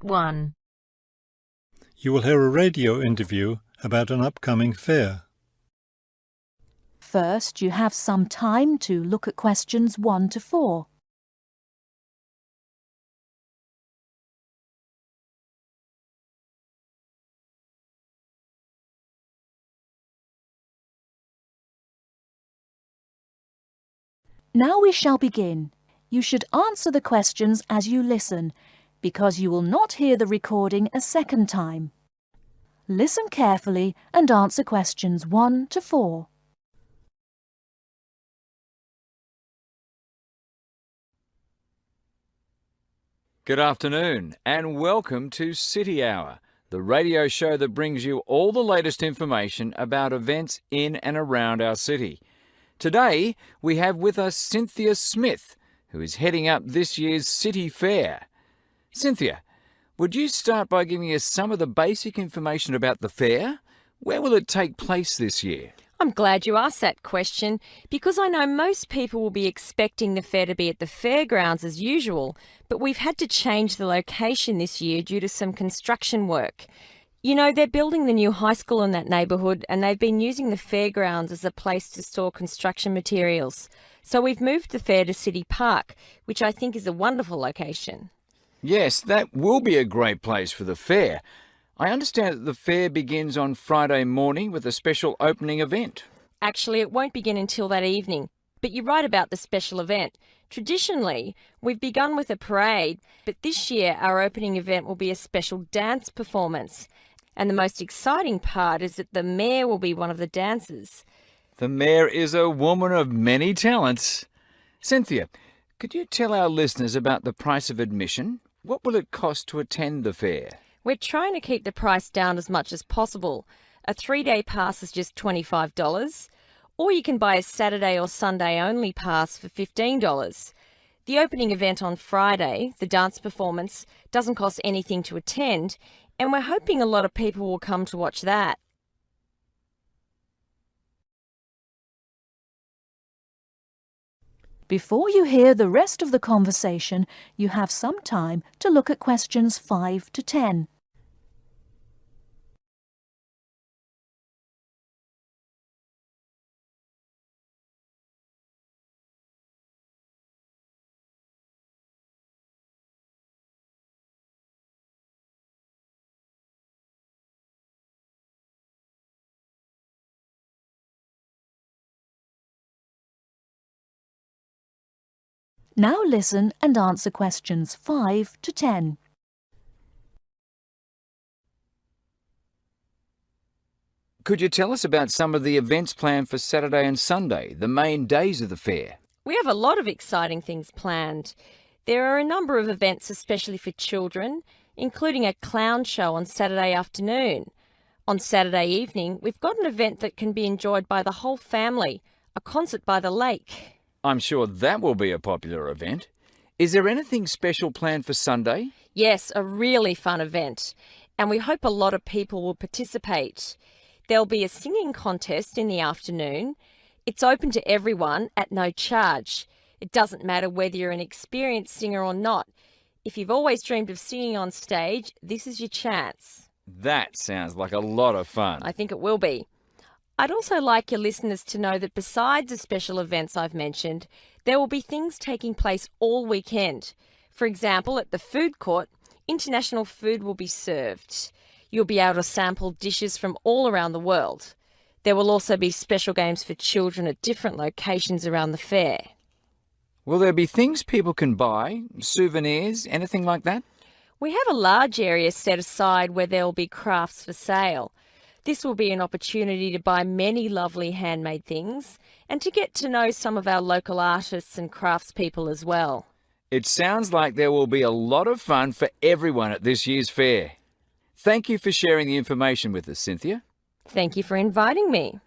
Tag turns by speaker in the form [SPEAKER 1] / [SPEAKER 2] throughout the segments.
[SPEAKER 1] 1.
[SPEAKER 2] You will hear a radio interview about an upcoming fair.
[SPEAKER 3] First, you have some time to look at questions 1 to 4. Now we shall begin. You should answer the questions as you listen, because you will not hear the recording a second time. Listen carefully and answer questions 1 to 4.
[SPEAKER 4] Good afternoon and welcome to City Hour, the radio show that brings you all the latest information about events in and around our city. Today we have with us Cynthia Smith, who is heading up this year's City Fair. Cynthia, would you start by giving us some of the basic information about the fair? Where will it take place this year?
[SPEAKER 1] I'm glad you asked that question because I know most people will be expecting the fair to be at the fairgrounds as usual, but we've had to change the location this year due to some construction work. You know, they're building the new high school in that neighbourhood and they've been using the fairgrounds as a place to store construction materials. So we've moved the fair to City Park, which I think is a wonderful location.
[SPEAKER 4] Yes, that will be a great place for the fair. I understand that the fair begins on Friday morning with a special opening event.
[SPEAKER 1] Actually, it won't begin until that evening, but you're right about the special event. Traditionally, we've begun with a parade, but this year our opening event will be a special dance performance. And the most exciting part is that the mayor will be one of the dancers.
[SPEAKER 4] The mayor is a woman of many talents. Cynthia, could you tell our listeners about the price of admission? What will it cost to attend the fair?
[SPEAKER 1] We're trying to keep the price down as much as possible. A 3-day pass is just $25, or you can buy a Saturday or Sunday only pass for $15. The opening event on Friday, the dance performance, doesn't cost anything to attend, and we're hoping a lot of people will come to watch that.
[SPEAKER 3] Before you hear the rest of the conversation, you have some time to look at questions 5 to 10. Now listen and answer questions 5 to 10.
[SPEAKER 4] Could you tell us about some of the events planned for Saturday and Sunday, the main days of the fair?
[SPEAKER 1] We have a lot of exciting things planned. There are a number of events especially for children, including a clown show on Saturday afternoon. On Saturday evening, we've got an event that can be enjoyed by the whole family, a concert by the lake.
[SPEAKER 4] I'm sure that will be a popular event. Is there anything special planned for Sunday?
[SPEAKER 1] Yes, a really fun event, and we hope a lot of people will participate. There'll be a singing contest in the afternoon. It's open to everyone at no charge. It doesn't matter whether you're an experienced singer or not. If you've always dreamed of singing on stage, this is your chance.
[SPEAKER 4] That sounds like a lot of fun.
[SPEAKER 1] I think it will be. I'd also like your listeners to know that besides the special events I've mentioned, there will be things taking place all weekend. For example, at the food court, international food will be served. You'll be able to sample dishes from all around the world. There will also be special games for children at different locations around the fair.
[SPEAKER 4] Will there be things people can buy, souvenirs, anything like that?
[SPEAKER 1] We have a large area set aside where there will be crafts for sale. This will be an opportunity to buy many lovely handmade things and to get to know some of our local artists and craftspeople as well.
[SPEAKER 4] It sounds like there will be a lot of fun for everyone at this year's fair. Thank you for sharing the information with us, Cynthia.
[SPEAKER 1] Thank you for inviting me.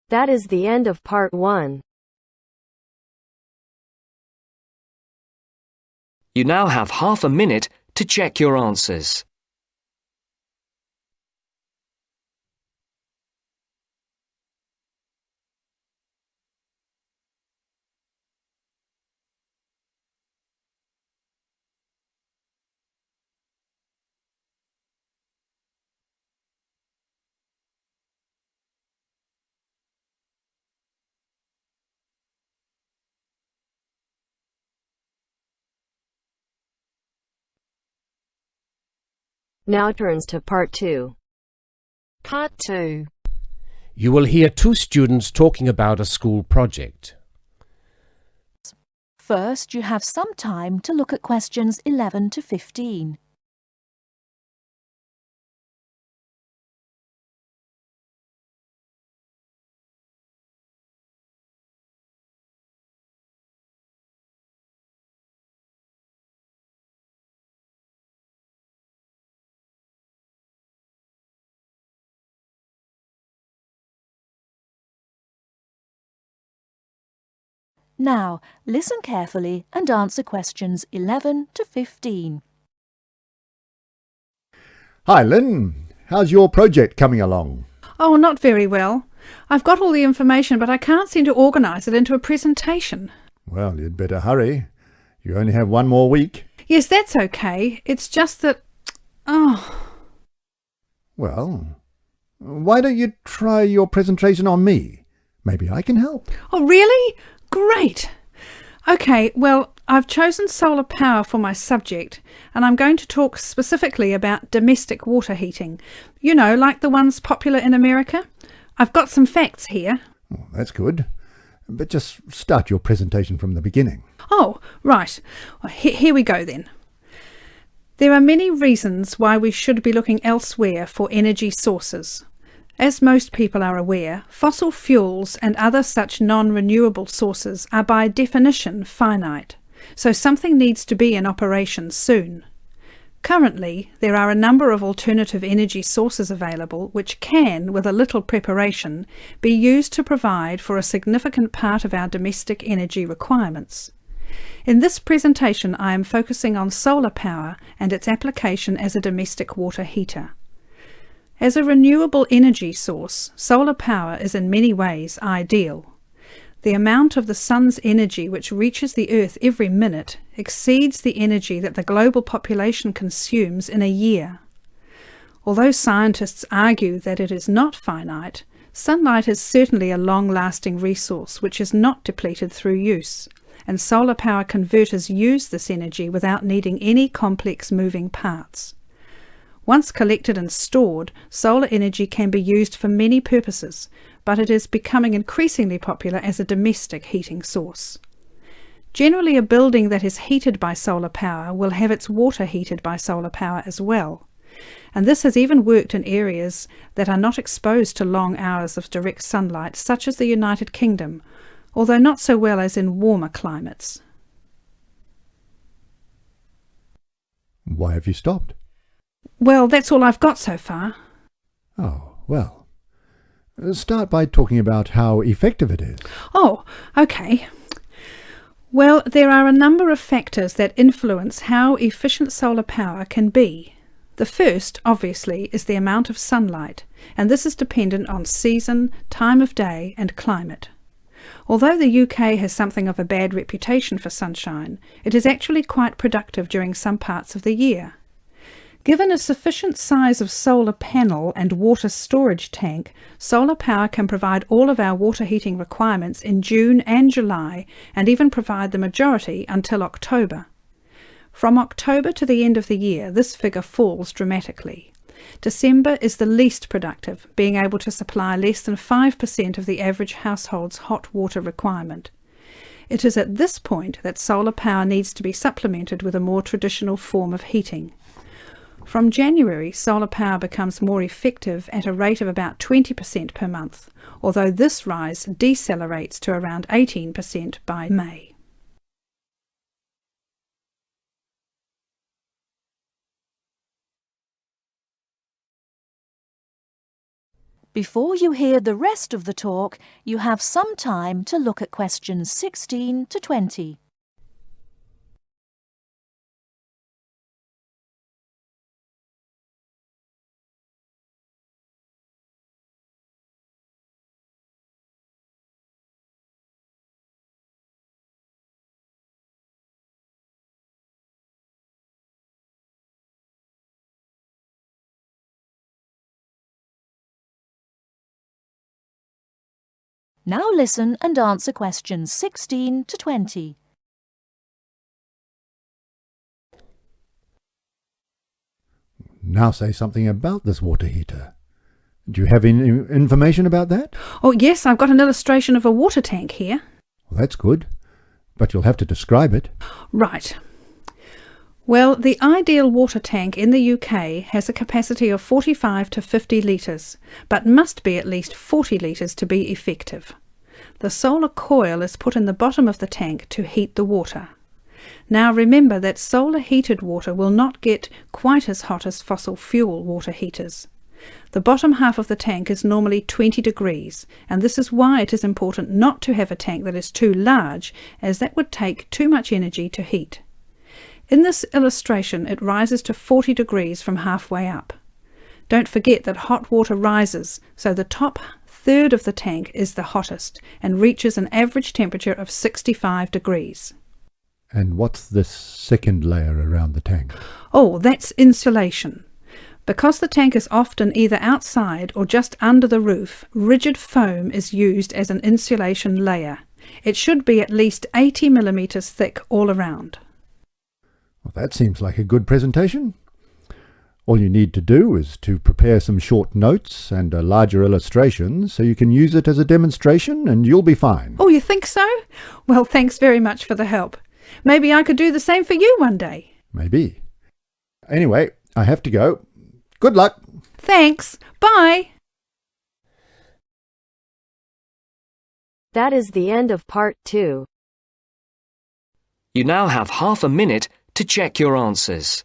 [SPEAKER 5] That is the end of part 1.
[SPEAKER 6] You now have half a minute to check your answers.
[SPEAKER 5] Now turns to Part 2.
[SPEAKER 7] Part 2.
[SPEAKER 8] You will hear two students talking about a school project.
[SPEAKER 3] First, you have some time to look at questions 11 to 15. Now, listen carefully and answer questions 11 to 15.
[SPEAKER 9] Hi, Lynn. How's your project coming along?
[SPEAKER 10] Oh, not very well. I've got all the information, but I can't seem to organise it into a presentation.
[SPEAKER 9] Well, you'd better hurry. You only have one more week.
[SPEAKER 10] Yes, that's okay. It's just that...
[SPEAKER 9] Well, why don't you try your presentation on me? Maybe I can help.
[SPEAKER 10] Oh, really? Great! Okay, well, I've chosen solar power for my subject, and I'm going to talk specifically about domestic water heating. You know, like the ones popular in America. I've got some facts here.
[SPEAKER 9] Oh, that's good. But just start your presentation from the beginning.
[SPEAKER 10] Oh, right. Well, here we go then. There are many reasons why we should be looking elsewhere for energy sources. As most people are aware, fossil fuels and other such non-renewable sources are by definition finite, so something needs to be in operation soon. Currently, there are a number of alternative energy sources available which can, with a little preparation, be used to provide for a significant part of our domestic energy requirements. In this presentation, I am focusing on solar power and its application as a domestic water heater. As a renewable energy source, solar power is in many ways ideal. The amount of the sun's energy which reaches the earth every minute exceeds the energy that the global population consumes in a year. Although scientists argue that it is not finite, sunlight is certainly a long-lasting resource which is not depleted through use, and solar power converters use this energy without needing any complex moving parts. Once collected and stored, solar energy can be used for many purposes, but it is becoming increasingly popular as a domestic heating source. Generally, a building that is heated by solar power will have its water heated by solar power as well, and this has even worked in areas that are not exposed to long hours of direct sunlight, such as the United Kingdom, although not so well as in warmer climates.
[SPEAKER 9] Why have you stopped?
[SPEAKER 10] Well, that's all I've got so far.
[SPEAKER 9] Oh, well. Start by talking about how effective it is.
[SPEAKER 10] Oh, okay. Well, there are a number of factors that influence how efficient solar power can be. The first, obviously, is the amount of sunlight, and this is dependent on season, time of day, and climate. Although the UK has something of a bad reputation for sunshine, it is actually quite productive during some parts of the year. Given a sufficient size of solar panel and water storage tank, solar power can provide all of our water heating requirements in June and July, and even provide the majority until October. From October to the end of the year, this figure falls dramatically. December is the least productive, being able to supply less than 5% of the average household's hot water requirement. It is at this point that solar power needs to be supplemented with a more traditional form of heating. From January, solar power becomes more effective at a rate of about 20% per month, although this rise decelerates to around 18% by May.
[SPEAKER 3] Before you hear the rest of the talk, you have some time to look at questions 16 to 20. Now listen and answer questions 16 to 20.
[SPEAKER 9] Now say something about this water heater. Do you have any information about that?
[SPEAKER 10] Oh, yes, I've got an illustration of a water tank here.
[SPEAKER 9] Well, that's good, but you'll have to describe it.
[SPEAKER 10] Right. Well, the ideal water tank in the UK has a capacity of 45 to 50 litres, but must be at least 40 litres to be effective. The solar coil is put in the bottom of the tank to heat the water. Now remember that solar heated water will not get quite as hot as fossil fuel water heaters. The bottom half of the tank is normally 20 degrees, and this is why it is important not to have a tank that is too large, as that would take too much energy to heat. In this illustration, it rises to 40 degrees from halfway up. Don't forget that hot water rises, so the top third of the tank is the hottest and reaches an average temperature of 65 degrees.
[SPEAKER 9] And what's this second layer around the tank?
[SPEAKER 10] Oh, that's insulation. Because the tank is often either outside or just under the roof, rigid foam is used as an insulation layer. It should be at least 80 millimetres thick all around.
[SPEAKER 9] Well, that seems like a good presentation. All you need to do is to prepare some short notes and a larger illustration so you can use it as a demonstration and you'll be fine.
[SPEAKER 10] Oh, you think so? Well, thanks very much for the help. Maybe I could do the same for you one day.
[SPEAKER 9] Maybe. Anyway, I have to go. Good luck.
[SPEAKER 10] Thanks. Bye.
[SPEAKER 5] That is the end of part 2.
[SPEAKER 6] You now have half a minute to check your answers.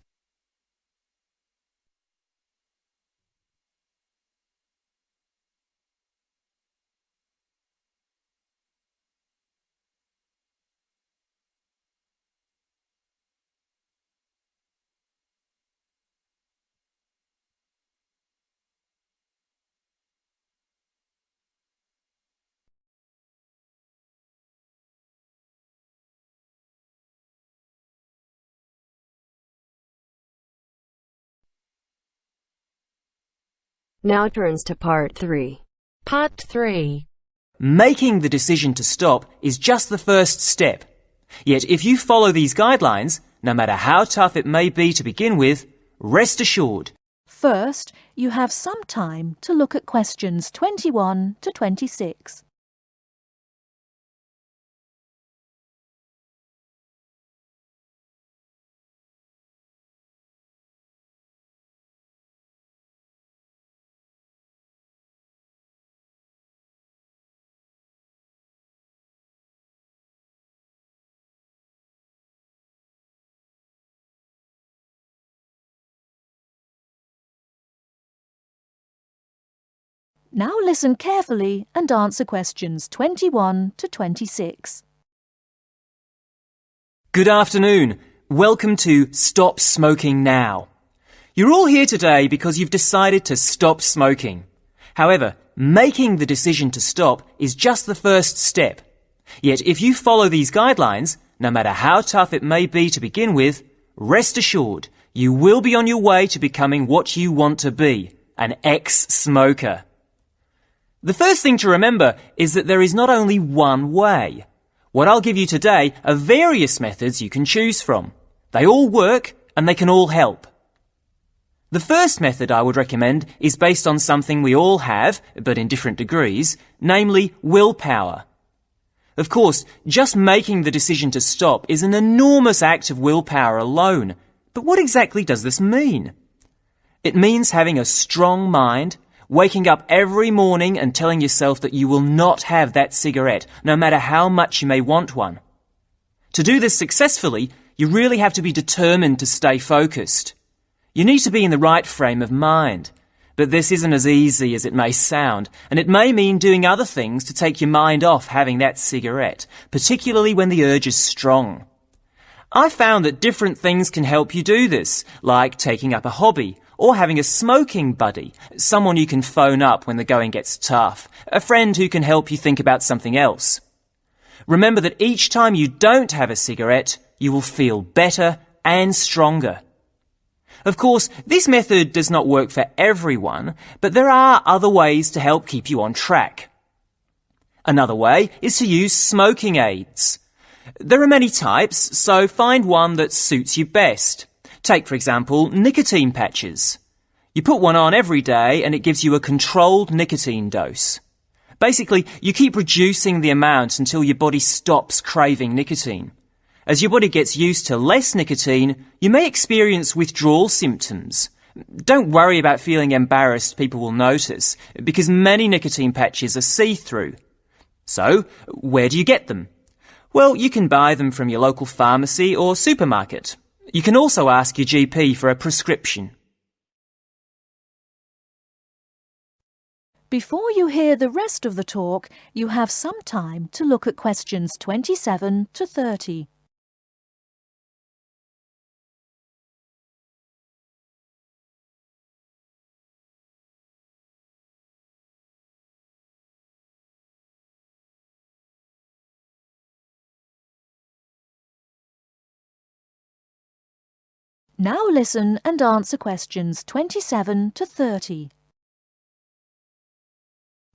[SPEAKER 5] Now turns to part 3.
[SPEAKER 7] Part 3.
[SPEAKER 11] Making the decision to stop is just the first step. Yet if you follow these guidelines, no matter how tough it may be to begin with, rest assured.
[SPEAKER 3] First, you have some time to look at questions 21 to 26. Now listen carefully and answer questions 21 to 26.
[SPEAKER 11] Good afternoon. Welcome to Stop Smoking Now. You're all here today because you've decided to stop smoking. However, making the decision to stop is just the first step. Yet if you follow these guidelines, no matter how tough it may be to begin with, rest assured you will be on your way to becoming what you want to be, an ex-smoker. The first thing to remember is that there is not only one way. What I'll give you today are various methods you can choose from. They all work and they can all help. The first method I would recommend is based on something we all have, but in different degrees, namely willpower. Of course, just making the decision to stop is an enormous act of willpower alone. But what exactly does this mean? It means having a strong mind, waking up every morning and telling yourself that you will not have that cigarette, no matter how much you may want one. To do this successfully, you really have to be determined to stay focused. You need to be in the right frame of mind. But this isn't as easy as it may sound, and it may mean doing other things to take your mind off having that cigarette, particularly when the urge is strong. I found that different things can help you do this, like taking up a hobby, or having a smoking buddy, someone you can phone up when the going gets tough, a friend who can help you think about something else. Remember that each time you don't have a cigarette, you will feel better and stronger. Of course, this method does not work for everyone, but there are other ways to help keep you on track. Another way is to use smoking aids. There are many types, so find one that suits you best. Take, for example, nicotine patches. You put one on every day and it gives you a controlled nicotine dose. Basically, you keep reducing the amount until your body stops craving nicotine. As your body gets used to less nicotine, you may experience withdrawal symptoms. Don't worry about feeling embarrassed people will notice, because many nicotine patches are see-through. So, where do you get them? Well, you can buy them from your local pharmacy or supermarket. You can also ask your GP for a prescription.
[SPEAKER 3] Before you hear the rest of the talk, you have some time to look at questions 27 to 30. Now listen and answer questions 27 to 30.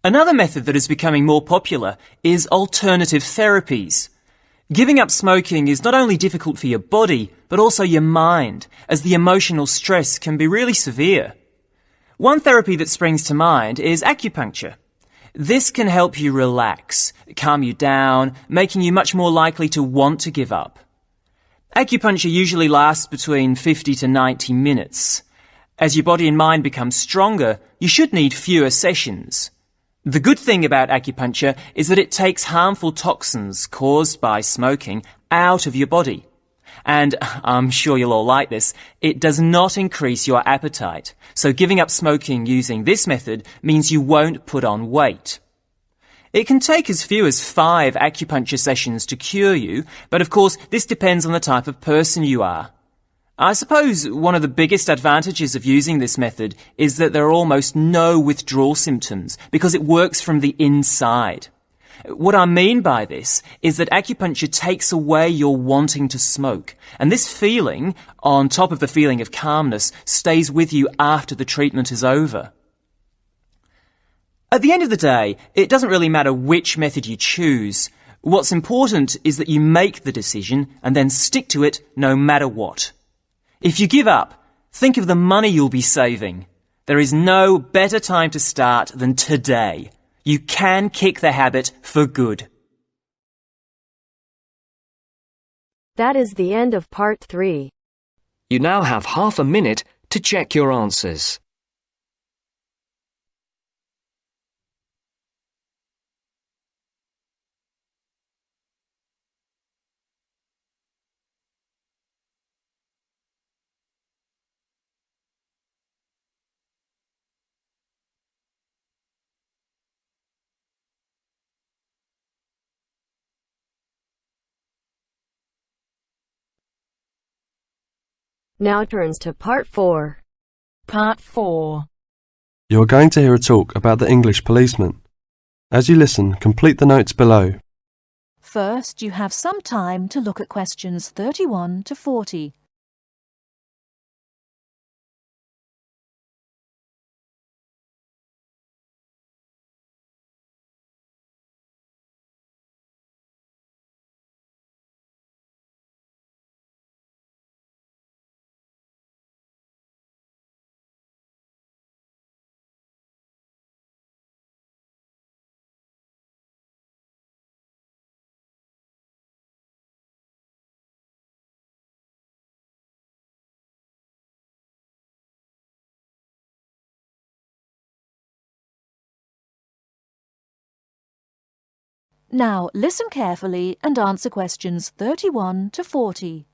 [SPEAKER 11] Another method that is becoming more popular is alternative therapies. Giving up smoking is not only difficult for your body, but also your mind, as the emotional stress can be really severe. One therapy that springs to mind is acupuncture. This can help you relax, calm you down, making you much more likely to want to give up. Acupuncture usually lasts between 50 to 90 minutes. As your body and mind become stronger, you should need fewer sessions. The good thing about acupuncture is that it takes harmful toxins caused by smoking out of your body. And I'm sure you'll all like this, it does not increase your appetite. So giving up smoking using this method means you won't put on weight. It can take as few as 5 acupuncture sessions to cure you, but of course this depends on the type of person you are. I suppose one of the biggest advantages of using this method is that there are almost no withdrawal symptoms because it works from the inside. What I mean by this is that acupuncture takes away your wanting to smoke, and this feeling, on top of the feeling of calmness, stays with you after the treatment is over. At the end of the day, it doesn't really matter which method you choose. What's important is that you make the decision and then stick to it no matter what. If you give up, think of the money you'll be saving. There is no better time to start than today. You can kick the habit for good.
[SPEAKER 5] That is the end of part 3.
[SPEAKER 6] You now have half a minute to check your answers.
[SPEAKER 5] Now turns to part 4.
[SPEAKER 7] Part 4.
[SPEAKER 12] You are going to hear a talk about the English policeman. As you listen, complete the notes below.
[SPEAKER 3] First, you have some time to look at questions 31 to 40. Now listen carefully and answer questions 31 to 40.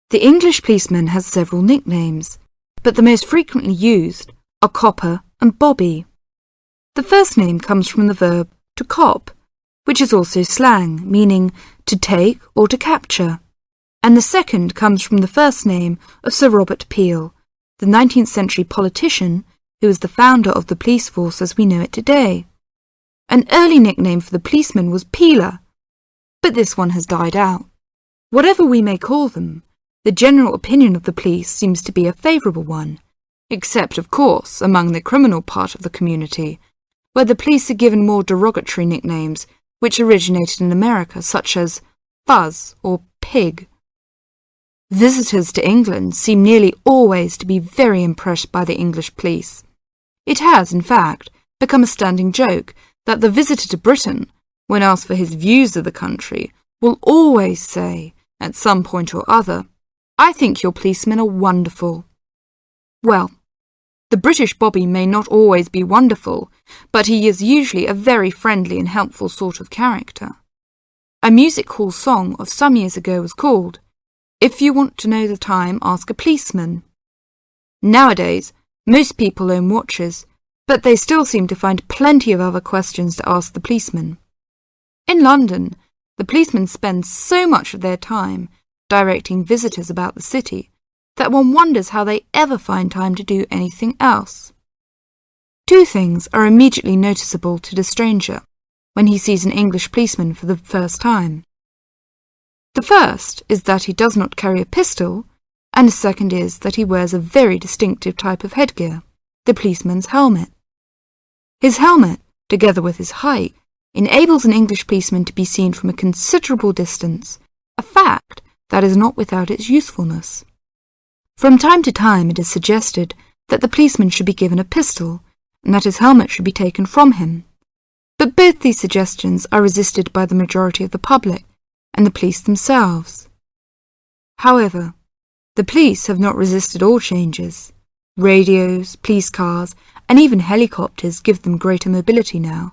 [SPEAKER 13] The English policeman has several nicknames, but the most frequently used are copper and bobby. The first name comes from the verb to cop, which is also slang, meaning to take or to capture, and the second comes from the first name of Sir Robert Peel, the 19th century politician who was the founder of the police force as we know it today. An early nickname for the policeman was Peeler, but this one has died out. Whatever we may call them, the general opinion of the police seems to be a favourable one, except, of course, among the criminal part of the community, where the police are given more derogatory nicknames which originated in America, such as Fuzz or Pig. Visitors to England seem nearly always to be very impressed by the English police. It has, in fact, become a standing joke that the visitor to Britain, when asked for his views of the country, will always say, at some point or other, "I think your policemen are wonderful." Well, the British Bobby may not always be wonderful, but he is usually a very friendly and helpful sort of character. A music hall song of some years ago was called, "If you want to know the time, ask a policeman." Nowadays, most people own watches, but they still seem to find plenty of other questions to ask the policeman. In London, the policemen spend so much of their time directing visitors about the city that one wonders how they ever find time to do anything else. Two things are immediately noticeable to the stranger when he sees an English policeman for the first time. The first is that he does not carry a pistol, and the second is that he wears a very distinctive type of headgear, the policeman's helmet. His helmet, together with his height, enables an English policeman to be seen from a considerable distance, a fact that is not without its usefulness. From time to time it is suggested that the policeman should be given a pistol, and that his helmet should be taken from him. But both these suggestions are resisted by the majority of the public and the police themselves. However, the police have not resisted all changes. Radios, police cars, and even helicopters give them greater mobility now.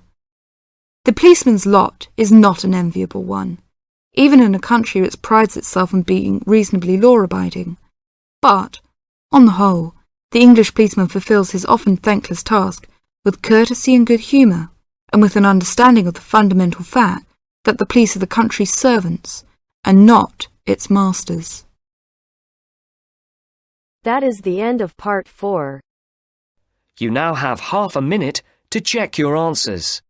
[SPEAKER 13] The policeman's lot is not an enviable one, even in a country which prides itself on being reasonably law-abiding. But, on the whole, the English policeman fulfills his often thankless task with courtesy and good humour, and with an understanding of the fundamental fact that the police are the country's servants, and not its masters.
[SPEAKER 5] That is the end of part 4.
[SPEAKER 6] You now have half a minute to check your answers.